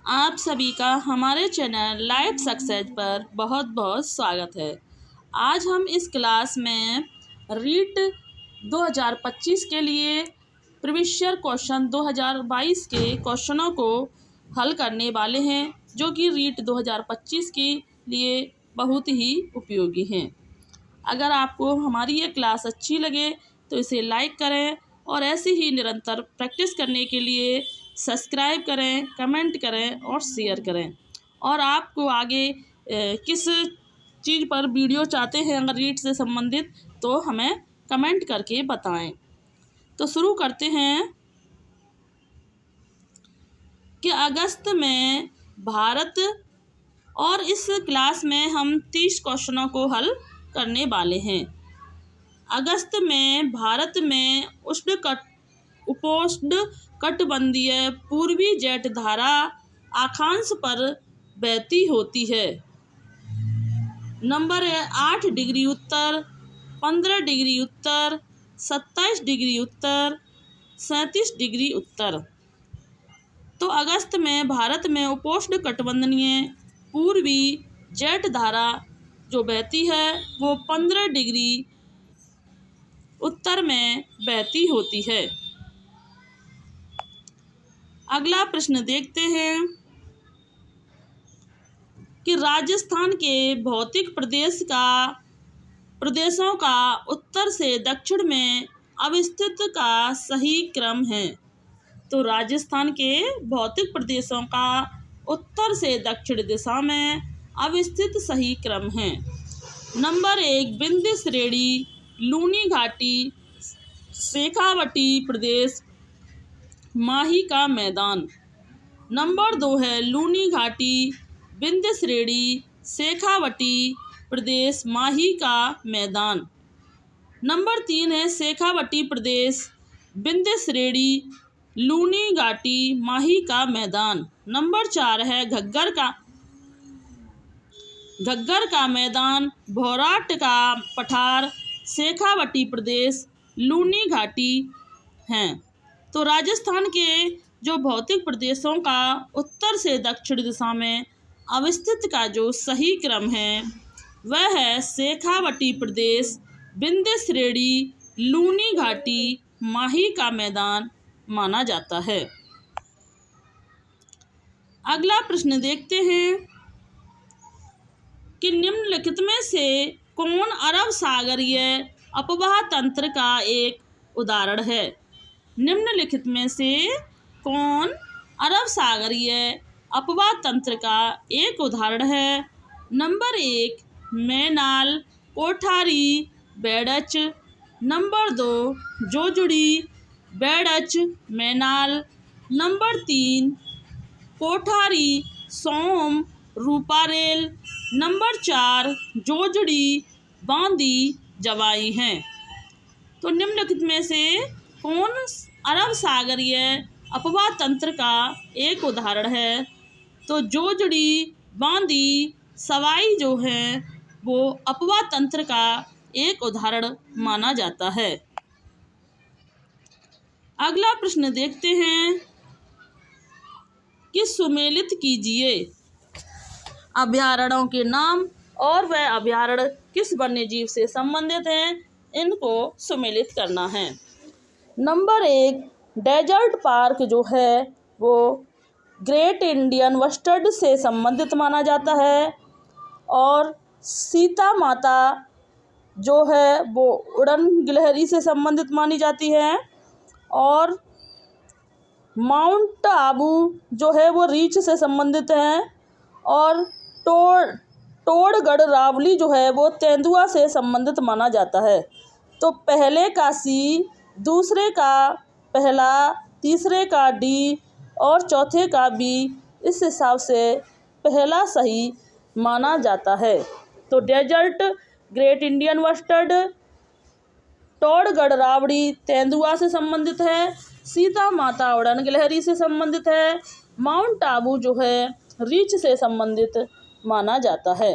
आप सभी का हमारे चैनल लाइफ सक्सेस पर बहुत बहुत स्वागत है। आज हम इस क्लास में रीट 2025 के लिए प्रीवियस ईयर क्वेश्चन 2022 के क्वेश्चनों को हल करने वाले हैं, जो कि रीट 2025 के लिए बहुत ही उपयोगी हैं। अगर आपको हमारी ये क्लास अच्छी लगे तो इसे लाइक करें और ऐसे ही निरंतर प्रैक्टिस करने के लिए सब्सक्राइब करें, कमेंट करें और शेयर करें। और आपको आगे किस चीज़ पर वीडियो चाहते हैं अगर रीट से संबंधित, तो हमें कमेंट करके बताएं। तो शुरू करते हैं कि अगस्त में भारत, और इस क्लास में हम 30 क्वेश्चनों को हल करने वाले हैं। अगस्त में भारत में उपोष्ण कटिबंधीय पूर्वी जेट धारा अक्षांश पर बहती होती है। नंबर 8 डिग्री उत्तर, 15 डिग्री उत्तर, 27 डिग्री उत्तर, 37 डिग्री उत्तर। तो अगस्त में भारत में उपोष्ण कटिबंधीय पूर्वी जेट धारा जो बहती है वो 15 डिग्री उत्तर में बहती होती है। अगला प्रश्न देखते हैं कि राजस्थान के भौतिक प्रदेशों का उत्तर से दक्षिण में अवस्थित का सही क्रम है। तो राजस्थान के भौतिक प्रदेशों का उत्तर से दक्षिण दिशा में अवस्थित सही क्रम है। नंबर 1 विंध्य श्रेणी, लूनी घाटी, शेखावटी प्रदेश, माही का मैदान। नंबर 2 है लूनी घाटी, विंध्य श्रेणी, शेखावटी प्रदेश, माही का मैदान। नंबर 3 है शेखावटी प्रदेश, विंध्य श्रेणी, लूनी घाटी, माही का मैदान। नंबर 4 है घग्गर का मैदान, भौराट का पठार, शेखावटी प्रदेश, लूनी घाटी हैं। तो राजस्थान के जो भौतिक प्रदेशों का उत्तर से दक्षिण दिशा में अवस्थित का जो सही क्रम है वह है शेखावटी प्रदेश, विंध्य श्रेणी, लूनी घाटी, माही का मैदान माना जाता है। अगला प्रश्न देखते हैं कि निम्नलिखित में से कौन अरब सागरीय अपवाह तंत्र का एक उदाहरण है। निम्नलिखित में से कौन अरब सागरीय अपवाह तंत्र का एक उदाहरण है। Number 1 Menal, Kothari, बेडच। Number 2 जोजुड़ी, बेडच, Menal. Number 3 Kothari, सोम, रूपारेल। नंबर 4 जोजुड़ी, बांदी, जवाई हैं। तो निम्नलिखित में से कौन अरब सागरीय अपवाह तंत्र का एक उदाहरण है। तो जोजुड़ी, बांदी, सवाई जो है वो अपवाह तंत्र का एक उदाहरण माना जाता है। अगला प्रश्न देखते हैं कि सुमेलित कीजिए अभयारण्यों के नाम और वह अभयारण्य किस वन्यजीव से संबंधित हैं, इनको सुमेलित करना है। नंबर 1 डेजर्ट पार्क जो है वो ग्रेट इंडियन बस्टर्ड से संबंधित माना जाता है, और सीता माता जो है वो उड़न गिलहरी से संबंधित मानी जाती है, और माउंट आबू जो है वो रीछ से संबंधित है, और टोडगढ़ रावली जो है वो तेंदुआ से संबंधित माना जाता है। तो पहले का सी, दूसरे का पहला, तीसरे का डी और चौथे का बी, इस हिसाब से पहला सही माना जाता है। तो desert great Indian bustard, Todgarh Raoli तेंदुआ से संबंधित है, सीता माता उड़न गिलहरी से संबंधित है, माउंट आबू जो है रीछ से संबंधित माना जाता है।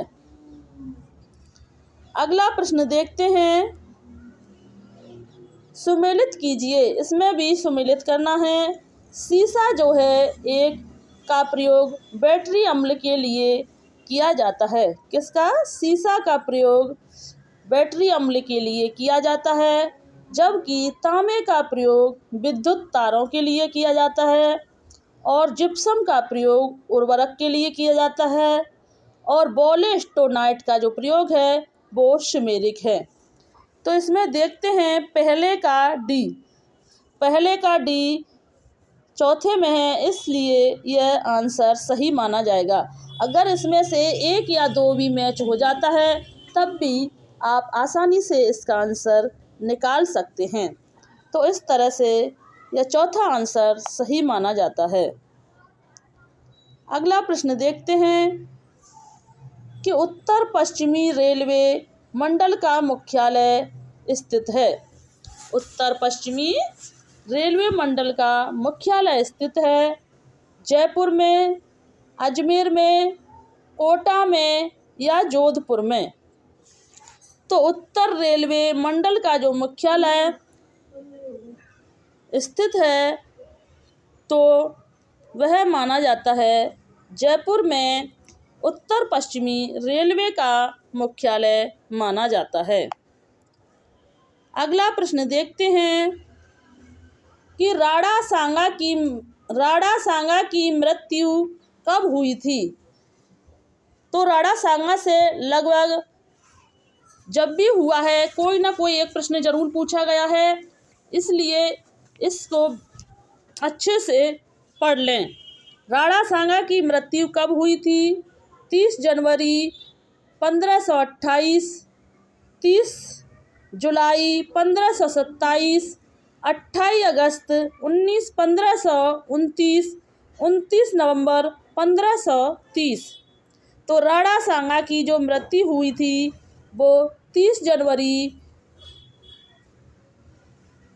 अगला प्रश्न देखते हैं, सुमेलित कीजिए। इसमें भी सुमेलित करना है। सीसा जो है एक का प्रयोग बैटरी अम्ल के लिए किया जाता है? किसका? सीसा का प्रयोग बैटरी अम्ल के लिए किया जाता है, जबकि तांबे का प्रयोग विद्युत तारों के लिए किया जाता है, और जिप्सम का प्रयोग उर्वरक के लिए किया जाता है, और वोलेस्टोनाइट का जो प्रयोग है वो सिमेरिक है। तो इसमें देखते हैं पहले का डी चौथे में है, इसलिए यह आंसर सही माना जाएगा। अगर इसमें से एक या दो भी मैच हो जाता है तब भी आप आसानी से इसका आंसर निकाल सकते हैं। तो इस तरह से यह चौथा आंसर सही माना जाता है। अगला प्रश्न देखते हैं कि उत्तर पश्चिमी रेलवे मंडल का मुख्यालय स्थित है। उत्तर पश्चिमी रेलवे मंडल का मुख्यालय स्थित है जयपुर में, अजमेर में, कोटा में या जोधपुर में। तो उत्तर रेलवे मंडल का जो मुख्यालय स्थित है तो वह माना जाता है जयपुर में उत्तर पश्चिमी रेलवे का मुख्यालय माना जाता है। अगला प्रश्न देखते हैं कि राणा सांगा की मृत्यु कब हुई थी? तो राणा सांगा से लगभग जब भी हुआ है कोई ना कोई एक प्रश्न जरूर पूछा गया है, इसलिए इसको अच्छे से पढ़ लें। राणा सांगा की मृत्यु कब हुई थी? 30 जनवरी 1528, 30 जुलाई 1527, 28 अगस्त 1529, 29 नवंबर 1530। तो राणा सांगा की जो मृत्यु हुई थी वो 30 जनवरी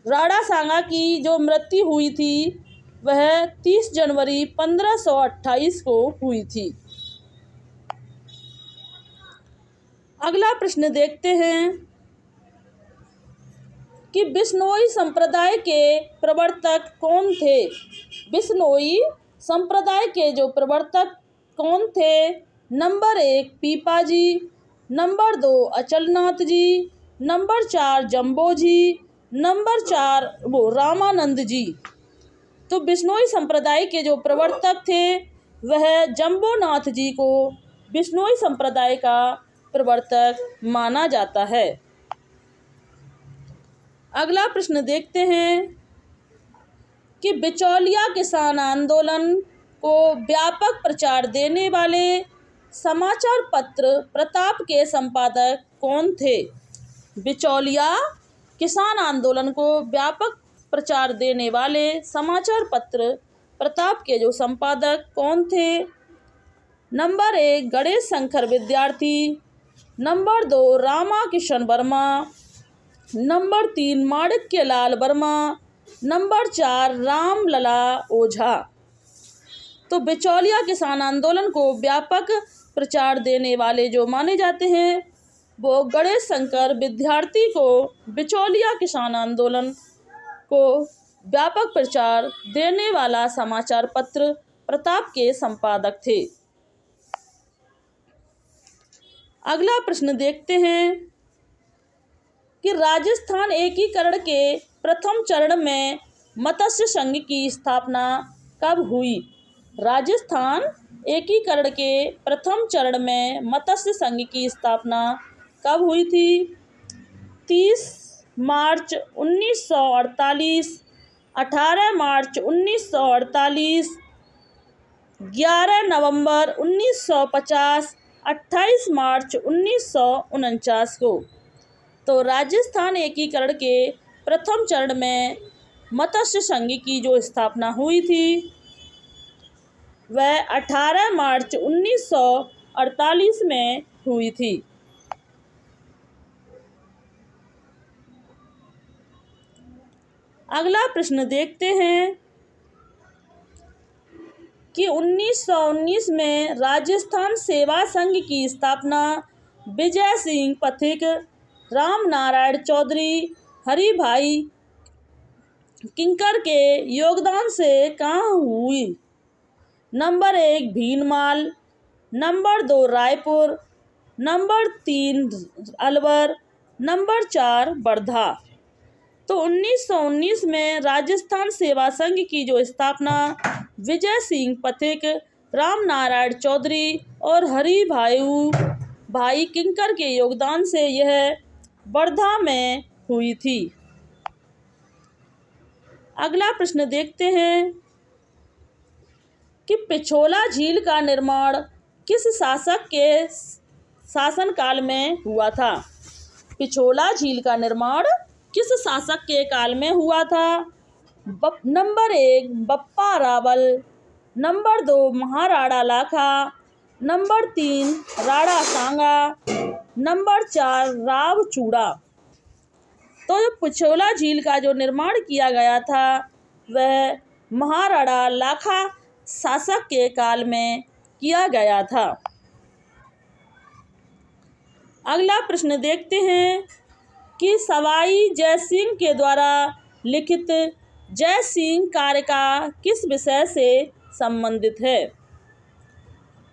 राणा सांगा की जो मृत्यु हुई थी वह 30 जनवरी 1528 को हुई थी। अगला प्रश्न देखते हैं कि बिश्नोई संप्रदाय के प्रवर्तक कौन थे? बिश्नोई संप्रदाय के जो प्रवर्तक कौन थे? नंबर 1 पीपा जी, नंबर 2 अचलनाथ जी, नंबर 4 जम्बो जी, नंबर 4 रामानंद जी। तो बिश्नोई संप्रदाय के जो प्रवर्तक थे वह जम्बोनाथ जी को बिश्नोई संप्रदाय का प्रवर्तक माना जाता है। अगला प्रश्न देखते हैं कि बिचौलिया किसान आंदोलन को व्यापक प्रचार देने वाले समाचार पत्र प्रताप के संपादक कौन थे? बिचौलिया किसान आंदोलन को व्यापक प्रचार देने वाले समाचार पत्र प्रताप के जो संपादक कौन थे? Number 1 Ganesh Shankar Vidyarthi, number 2 Rama Kishan Verma, number 3 Manikyalal Verma, number 4 Ramlala Ojha. तो बिचौलिया किसान आंदोलन को व्यापक प्रचार देने वाले जो माने जाते हैं वो गणेश शंकर विद्यार्थी को बिचौलिया किसान आंदोलन को व्यापक प्रचार देने वाला समाचार पत्र प्रताप के संपादक थे। अगला प्रश्न देखते हैं कि राजस्थान एकीकरण के प्रथम चरण में मत्स्य संघ की स्थापना कब हुई? राजस्थान एकीकरण के प्रथम चरण में मत्स्य संघ की स्थापना कब हुई थी? 30 मार्च 1948, 18 मार्च 1948, 11 नवंबर 1950, 28 मार्च 1949 को। तो राजस्थान एकीकरण के प्रथम चरण में मत्स्य संघ की जो स्थापना हुई थी वह 18 मार्च 1948 में हुई थी। अगला प्रश्न देखते हैं कि 1919 में राजस्थान सेवा संघ की स्थापना विजय सिंह पथिक, राम नारायण चौधरी, हरि भाई किंकर के योगदान से कहाँ हुई? Number 1 Bhinmal, number 2 Raipur, number 3 Alwar, number 4 Wardha. तो 1919 में राजस्थान सेवा संघ की जो स्थापना विजय सिंह पथिक, राम नारायण चौधरी और हरि भाई किंकर के योगदान से यह वर्धा में हुई थी। अगला प्रश्न देखते हैं कि पिछोला झील का निर्माण किस शासक के शासनकाल में हुआ था। पिछोला झील का निर्माण किस शासक के काल में हुआ था। नंबर 1 बप्पा रावल, नंबर 2 महाराणा लाखा, नंबर 3 राणा सांगा, नंबर 4 राव चूड़ा। तो जो पिछोला झील का जो निर्माण किया गया था वह महाराणा लाखा शासक के काल में किया गया था। अगला प्रश्न देखते हैं कि सवाई जयसिंह के द्वारा लिखित जय सिंह कारिका किस विषय से संबंधित है।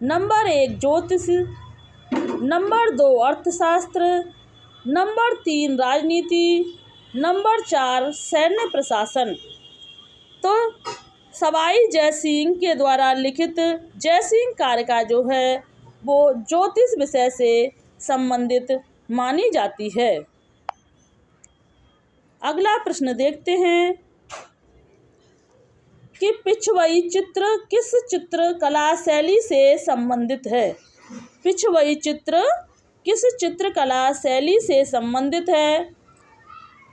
नंबर 1 ज्योतिष, नंबर 2 अर्थशास्त्र, नंबर 3 राजनीति, नंबर 4 सैन्य प्रशासन। तो सवाई जयसिंह के द्वारा लिखित जय सिंह कारिका जो है वो ज्योतिष विषय से संबंधित मानी जाती है। अगला प्रश्न देखते हैं कि पिछवई चित्र किस चित्रकला शैली से संबंधित है। पिछवई चित्र किस चित्रकला शैली से संबंधित है।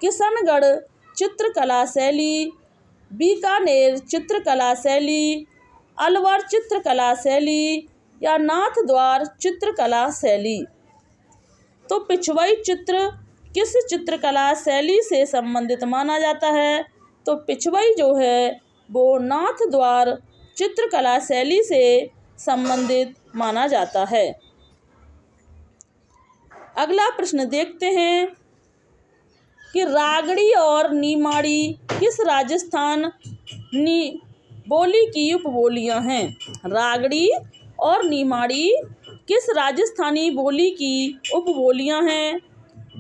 किशनगढ़ चित्रकला शैली, बीकानेर चित्रकला शैली, अलवर चित्रकला शैली या नाथद्वार चित्रकला शैली। तो पिछवई चित्र किस चित्रकला शैली से संबंधित माना जाता है। तो पिछवई जो है वो नाथद्वार चित्रकला शैली से संबंधित माना जाता है। अगला प्रश्न देखते हैं कि रागड़ी और निमाड़ी किस राजस्थानी बोली की उपबोलियां हैं। रागड़ी और निमाड़ी किस राजस्थानी बोली की उपबोलियां हैं।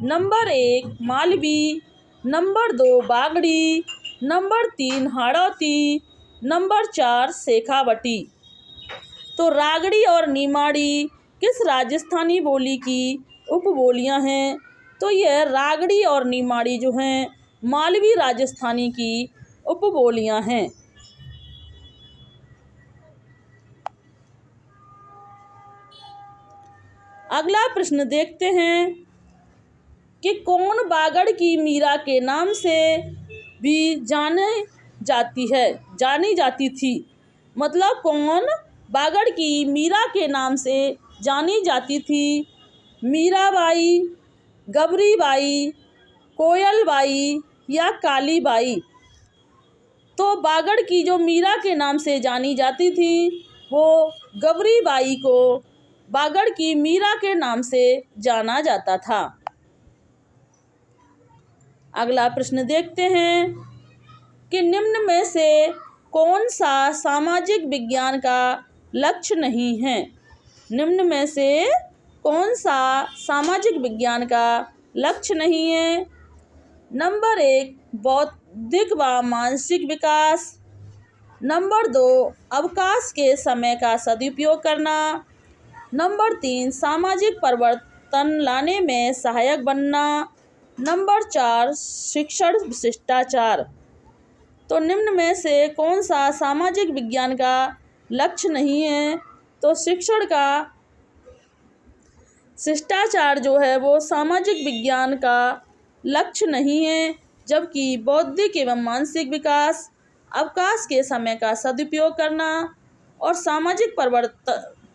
Number 1 Malvi, number 2 Bagri, number 3 Hadoti, number 4 Shekhawati. तो रागड़ी और निमाड़ी किस राजस्थानी बोली की उपबोलियां हैं। तो यह रागड़ी और निमाड़ी जो हैं मालवी राजस्थानी की उपबोलियां हैं। अगला प्रश्न देखते हैं कि कौन बागड़ की मीरा के नाम से भी जानी जाती थी। मतलब कौन बागड़ की मीरा के नाम से जानी जाती थी। मीराबाई, गबरीबाई, कोयलबाई या कालीबाई। तो बागड़ की जो मीरा के नाम से जानी जाती थी वो गबरीबाई को बागड़ की मीरा के नाम से जाना जाता था। अगला प्रश्न देखते हैं कि निम्न में से कौन सा सामाजिक विज्ञान का लक्ष्य नहीं है। निम्न में से कौन सा सामाजिक विज्ञान का लक्ष्य नहीं है। नंबर 1 बौद्धिक व मानसिक विकास, नंबर 2 अवकाश के समय का सदुपयोग करना, नंबर 3 सामाजिक परिवर्तन लाने में सहायक बनना, नंबर 4 शिक्षण शिष्टाचार। तो निम्न में से कौन सा सामाजिक विज्ञान का लक्ष्य नहीं है। तो शिक्षण का शिष्टाचार जो है वो सामाजिक विज्ञान का लक्ष्य नहीं है, जबकि बौद्धिक एवं मानसिक विकास, अवकाश के समय का सदुपयोग करना और सामाजिक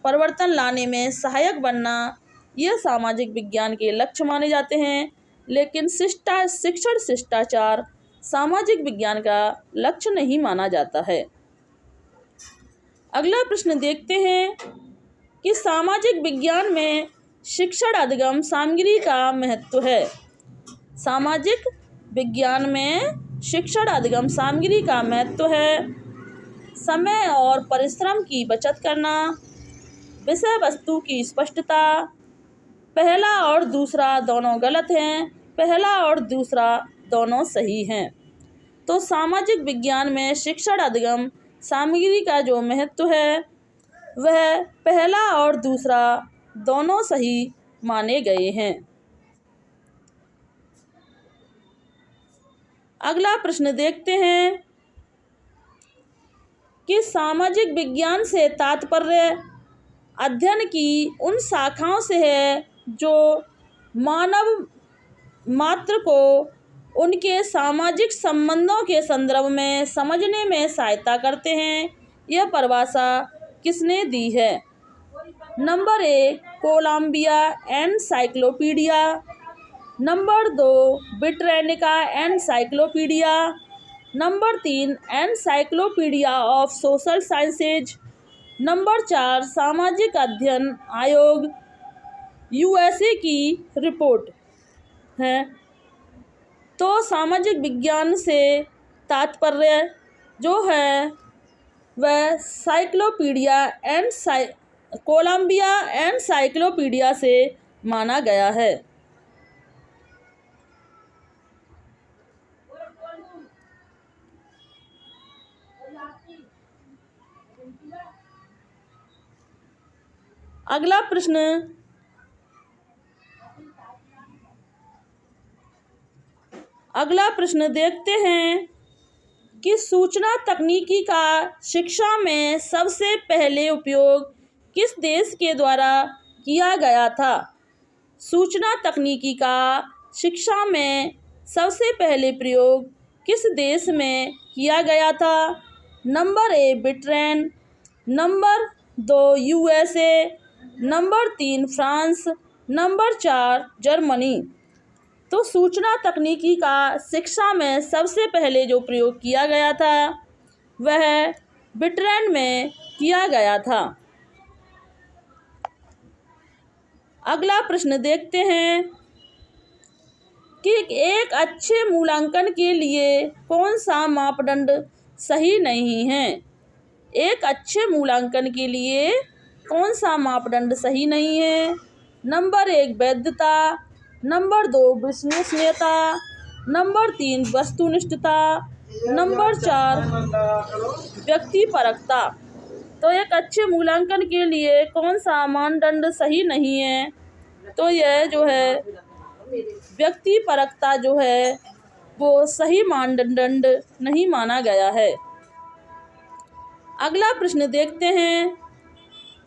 परिवर्तन लाने में सहायक बनना यह सामाजिक विज्ञान के लक्ष्य माने जाते हैं। लेकिन शिक्षण शिष्टाचार सामाजिक विज्ञान का लक्ष्य नहीं माना जाता है। अगला प्रश्न देखते हैं कि सामाजिक विज्ञान में शिक्षण अधिगम सामग्री का महत्व है। सामाजिक विज्ञान में शिक्षण अधिगम सामग्री का महत्व है। समय और परिश्रम की बचत करना, विषय वस्तु की स्पष्टता। पहला और दूसरा दोनों गलत हैं, पहला और दूसरा दोनों सही हैं। तो सामाजिक विज्ञान में शिक्षण अधिगम सामग्री का जो महत्व है वह पहला और दूसरा दोनों सही माने गए हैं। अगला प्रश्न देखते हैं कि सामाजिक विज्ञान से तात्पर्य अध्ययन की उन शाखाओं से है जो मानव मात्र को उनके सामाजिक संबंधों के संदर्भ में समझने में सहायता करते हैं। यह परिभाषा किसने दी है? Number 1 Columbia encyclopedia, number 2 Britannica encyclopedia, number 3 encyclopedia of social sciences, number 4 सामाजिक अध्ययन आयोग USA की रिपोर्ट है। तो सामाजिक विज्ञान से तात्पर्य जो है वह कोलंबिया एनसाइक्लोपीडिया से माना गया है। अगला प्रश्न देखते हैं कि सूचना तकनीकी का शिक्षा में सबसे पहले उपयोग किस देश के द्वारा किया गया था? सूचना तकनीकी का शिक्षा में सबसे पहले प्रयोग किस देश में किया गया था? Number 1 Britain, number 2 USA, number 3 France, number 4 Germany. तो सूचना तकनीकी का शिक्षा में सबसे पहले जो प्रयोग किया गया था वह ब्रिटेन में किया गया था। अगला प्रश्न देखते हैं कि एक अच्छे मूल्यांकन के लिए कौन सा मापदंड सही नहीं है? एक अच्छे मूल्यांकन के लिए कौन सा मापदंड सही नहीं है? नंबर 1 वैधता, नंबर 2 विश्वसनीयता, नंबर 3 वस्तुनिष्ठता, नंबर 4 व्यक्तिपरकता। तो एक अच्छे मूल्यांकन के लिए कौन सा मानदंड सही नहीं है? तो यह जो है व्यक्तिपरकता जो है वो सही मानदंड नहीं माना गया है। अगला प्रश्न देखते हैं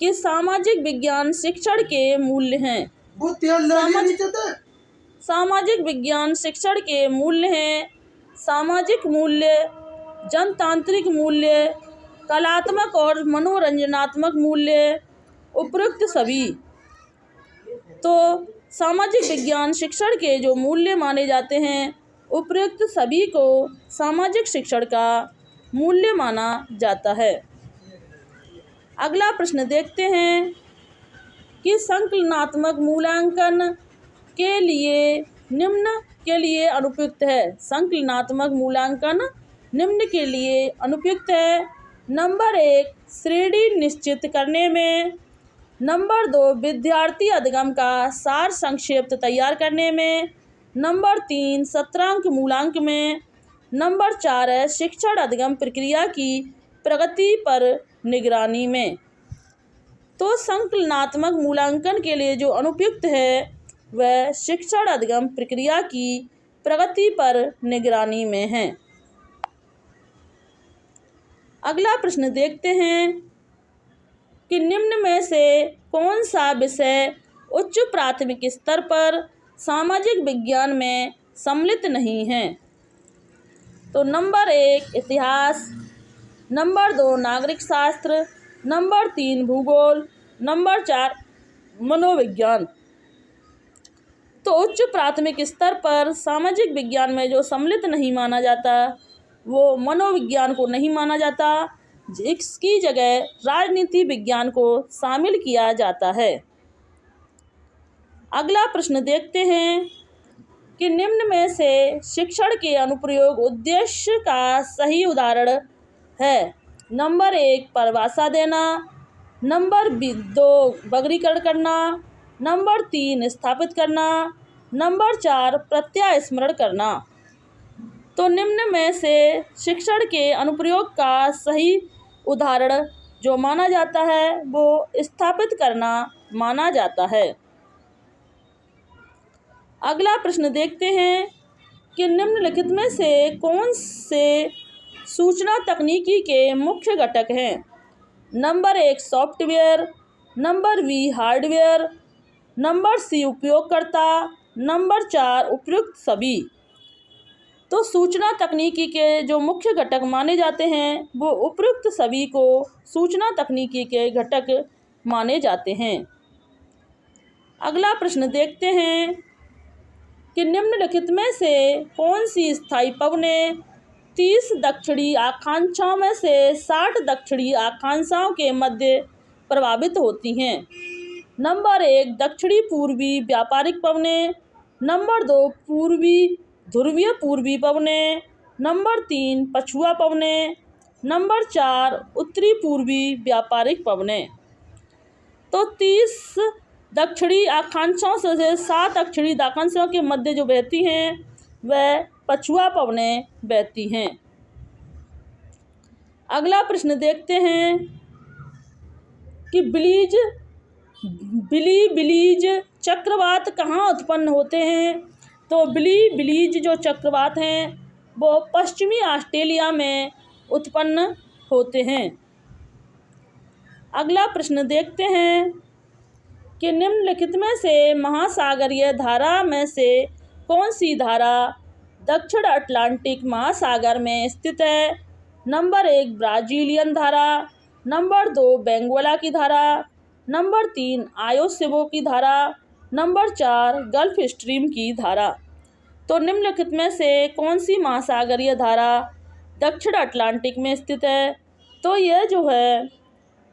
कि सामाजिक विज्ञान शिक्षण के मूल्य हैं। सामाजिक विज्ञान शिक्षण के मूल्य हैं सामाजिक मूल्य, जनतांत्रिक मूल्य, कलात्मक और मनोरंजनात्मक मूल्य, उपरोक्त सभी। तो सामाजिक विज्ञान शिक्षण के जो मूल्य माने जाते हैं उपरोक्त सभी को सामाजिक शिक्षण का मूल्य माना जाता है। अगला प्रश्न देखते हैं कि संकलनात्मक मूल्यांकन के लिए निम्न के लिए अनुपयुक्त है। संकलनात्मक मूल्यांकन निम्न के लिए अनुपयुक्त है। नंबर 1 श्रेणी निश्चित करने में, नंबर 2 विद्यार्थी अधिगम का सार संक्षेप तैयार करने में, नंबर 3 सत्रांक मूल्यांक में, नंबर 4 है शिक्षण अधिगम प्रक्रिया की प्रगति पर निगरानी में। तो संकलनात्मक मूल्यांकन के लिए जो अनुपयुक्त है वह शिक्षण अधिगम प्रक्रिया की प्रगति पर निगरानी में है। अगला प्रश्न देखते हैं कि निम्न में से कौन सा विषय उच्च प्राथमिक स्तर पर सामाजिक विज्ञान में सम्मिलित नहीं है? तो नंबर 1 इतिहास, नंबर 2 नागरिक शास्त्र, नंबर 3 भूगोल, नंबर 4 मनोविज्ञान। तो उच्च प्राथमिक स्तर पर सामाजिक विज्ञान में जो सम्मिलित नहीं माना जाता वो मनोविज्ञान को नहीं माना जाता, इसकी जगह राजनीति विज्ञान को शामिल किया जाता है। अगला प्रश्न देखते हैं कि निम्न में से शिक्षण के अनुप्रयोग उद्देश्य का सही उदाहरण है नंबर 1 परिभाषा देना, नंबर 2 वर्गीकरण करना, नंबर 3 स्थापित करना, नंबर 4 प्रत्यास्मरण करना। तो निम्न में से शिक्षण के अनुप्रयोग का सही उदाहरण जो माना जाता है वो स्थापित करना माना जाता है। अगला प्रश्न देखते हैं कि निम्नलिखित में से कौन से सूचना तकनीकी के मुख्य घटक हैं। Number 1 software, number B hardware, number C उपयोगकर्ता, नंबर 4 उपयुक्त सभी। तो सूचना तकनीकी के जो मुख्य घटक माने जाते हैं वो उपयुक्त सभी को सूचना तकनीकी के घटक माने जाते हैं। अगला प्रश्न देखते हैं कि निम्नलिखित में से कौन सी स्थायी पवनें 30 दक्षिणी आकांक्षाओं में से 60 दक्षिणी आकांक्षाओं के मध्य प्रभावित होती हैं। नंबर 1 दक्षिणी पूर्वी व्यापारिक पवनें, नंबर 2 ध्रुवीय पूर्वी पवनें, नंबर 3 पछुआ पवनें, नंबर 4 उत्तरी पूर्वी व्यापारिक पवनें। तो 30 दक्षिणी अक्षांशों से 7 दक्षिणी अक्षांशों के मध्य जो बहती हैं वह पछुआ पवनें बहती हैं। अगला प्रश्न देखते हैं कि बिली-बिलीज चक्रवात कहाँ उत्पन्न होते हैं। तो बिलीज जो चक्रवात हैं वो पश्चिमी ऑस्ट्रेलिया में उत्पन्न होते हैं। अगला प्रश्न देखते हैं कि निम्नलिखित में से महासागरीय धारा में से कौन सी धारा दक्षिण अटलांटिक महासागर में स्थित है। नंबर 1 ब्राज़ीलियन धारा, नंबर 2 बेंगोला की धारा, नंबर 3 आयोसेबो की धारा, नंबर 4 गल्फ स्ट्रीम की धारा। तो निम्नलिखित में से कौन सी महासागरीय धारा दक्षिण अटलांटिक में स्थित है। तो यह जो है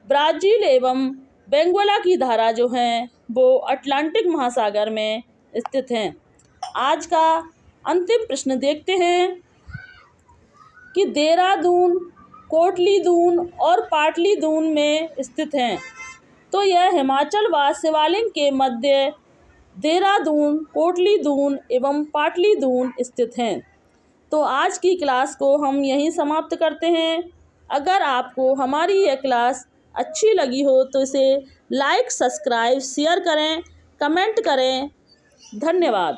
ब्राज़ील एवं बेंगोला की धारा जो हैं वो अटलांटिक महासागर में स्थित हैं। आज का अंतिम प्रश्न देखते हैं कि देहरादून कोटलीदून और पाटलीदून में स्थित हैं। तो यह हिमाचल व शिवालिक के मध्य देहरादून, कोटलीदून एवं पाटलीदून स्थित हैं। तो आज की क्लास को हम यहीं समाप्त करते हैं। अगर आपको हमारी यह क्लास अच्छी लगी हो तो इसे लाइक, सब्सक्राइब, शेयर करें, कमेंट करें। धन्यवाद।